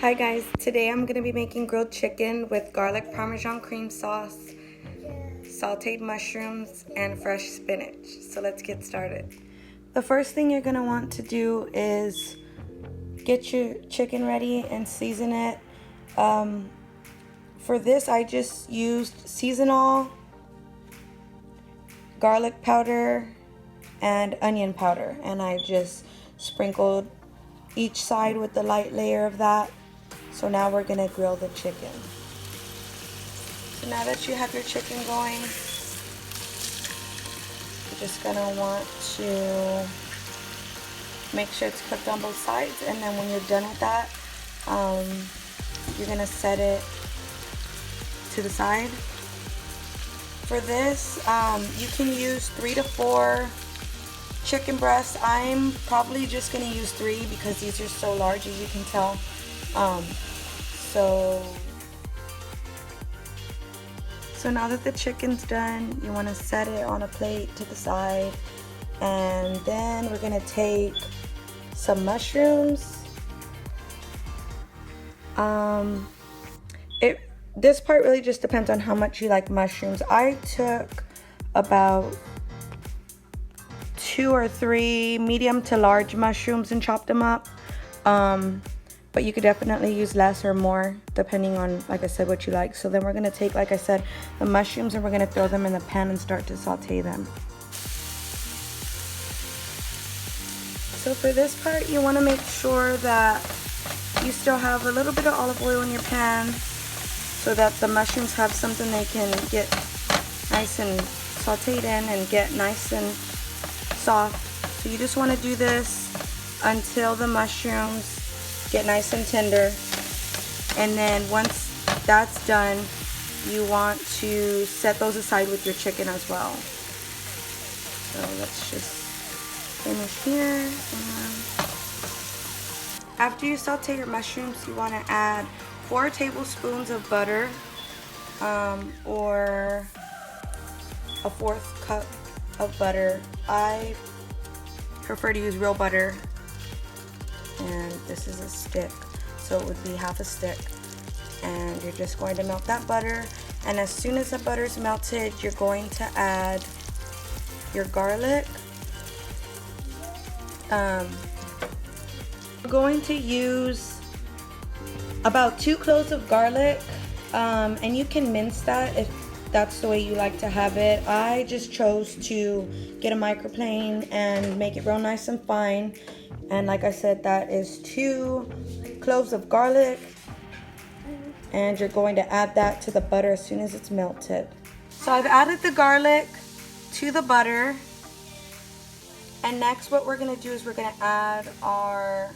Hi guys, today I'm going to be making grilled chicken with garlic parmesan cream sauce, sauteed mushrooms, and fresh spinach. So let's get started. The first thing you're going to want to do is get your chicken ready and season it. For this I just used seasonal, garlic powder, and onion powder, and I just sprinkled each side with the light layer of that. So now we're gonna grill the chicken. So now that you have your chicken going, you're just gonna want to make sure it's cooked on both sides, and then when you're done with that, you're gonna set it to the side. For this, you can use 3 to 4 chicken breasts. I'm probably just gonna use 3 because these are so large, as you can tell. So now that the chicken's done, you want to set it on a plate to the side, and then we're gonna take some mushrooms. This part really just depends on how much you like mushrooms. I took about 2 or 3 medium to large mushrooms and chopped them up. But you could definitely use less or more depending on, like I said, what you like. So then we're gonna take, like I said, the mushrooms, and we're gonna throw them in the pan and start to saute them. So for this part, you wanna make sure that you still have a little bit of olive oil in your pan so that the mushrooms have something they can get nice and sauteed in and get nice and soft. So you just wanna do this until the mushrooms get nice and tender, and then once that's done, you want to set those aside with your chicken as well. So let's just finish here. After you saute your mushrooms, you want to add 4 tablespoons of butter, or a 1/4 cup of butter. I prefer to use real butter, and this is a stick, so it would be 1/2 stick. And you're just going to melt that butter, and as soon as the butter's melted, you're going to add your garlic. We're going to use about 2 cloves of garlic, and you can mince that if that's the way you like to have it. I just chose to get a microplane and make it real nice and fine. And like I said, that is 2 cloves of garlic, and you're going to add that to the butter as soon as it's melted. So I've added the garlic to the butter, and next what we're going to do is we're going to add our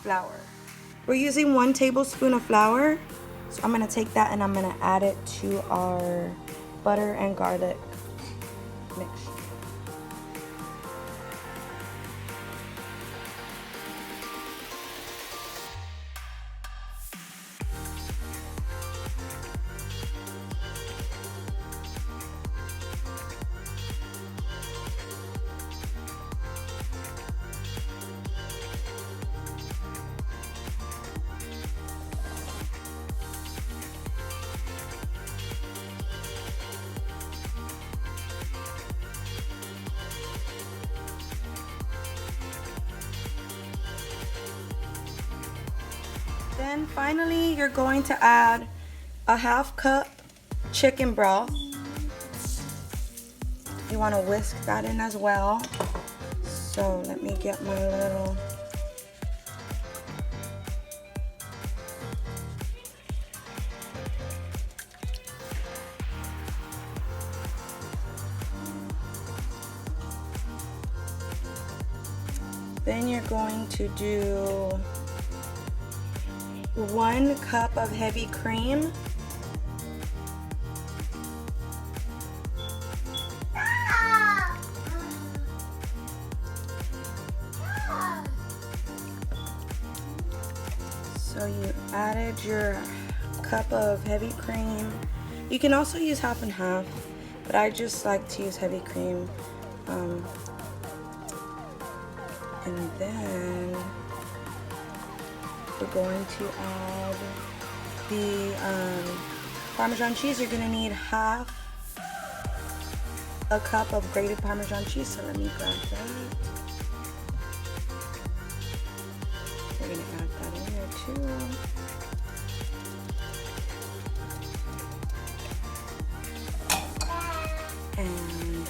flour. We're using 1 tablespoon of flour, so I'm going to take that and I'm going to add it to our butter and garlic mixture. Then finally, you're going to add a 1/2 cup chicken broth. You want to whisk that in as well. So let me get my little... Then you're going to do 1 cup of heavy cream. So you added your cup of heavy cream. You can also use half and half, but I just like to use heavy cream. And then we're going to add the Parmesan cheese. You're gonna need half a cup of grated Parmesan cheese, so let me grab that. We're gonna add that in there too. And mix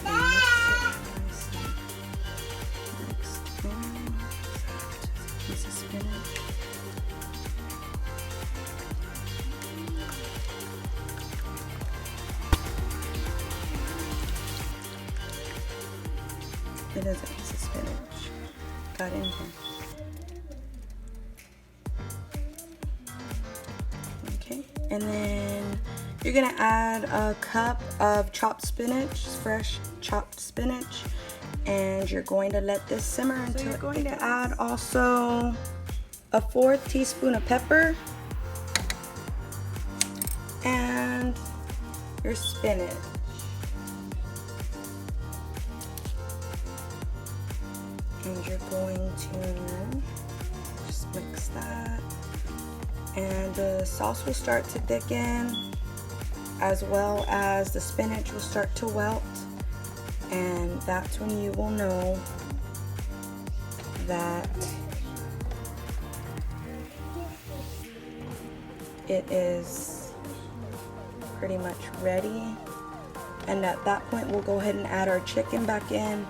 it nice and mixed in. Piece of spinach. It is a piece of spinach. Got in here. Okay, and then you're gonna add a cup of chopped spinach, fresh chopped spinach, and you're going to let this simmer until you're going to add also a 4th teaspoon of pepper and your spinach. And you're going to just mix that, and the sauce will start to thicken as well as the spinach will start to wilt, and that's when you will know that it is pretty much ready. And at that point we'll go ahead and add our chicken back in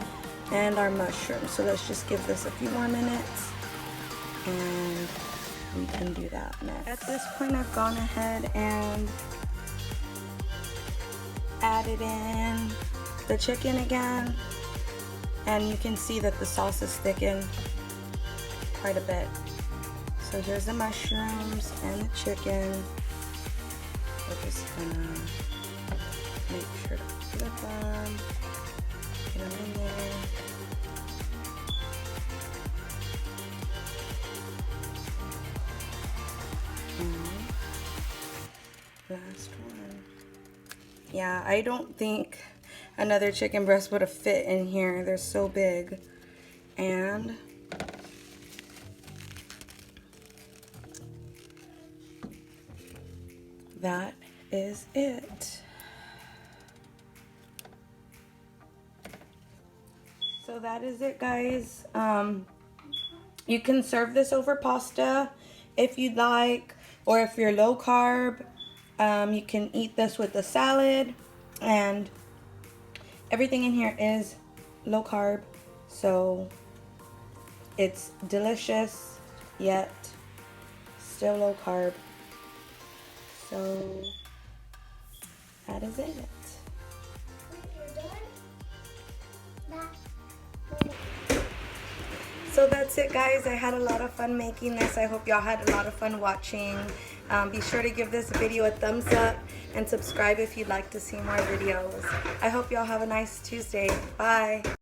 and our mushrooms. So let's just give this a few more minutes and we can do that next. At this point I've gone ahead and added in the chicken again, and you can see that the sauce is thickened quite a bit. So here's the mushrooms and the chicken. We're just gonna make sure to flip them, get them in there. Last one. Yeah, I don't think another chicken breast would have fit in here. They're so big. And that is it. So that is it, guys. You can serve this over pasta if you'd like, or if you're low carb, you can eat this with a salad, and everything in here is low carb, so it's delicious yet still low carb. So that is it. So that's it, guys. I had a lot of fun making this. I hope y'all had a lot of fun watching. Be sure to give this video a thumbs up and subscribe if you'd like to see more videos. I hope y'all have a nice Tuesday. Bye.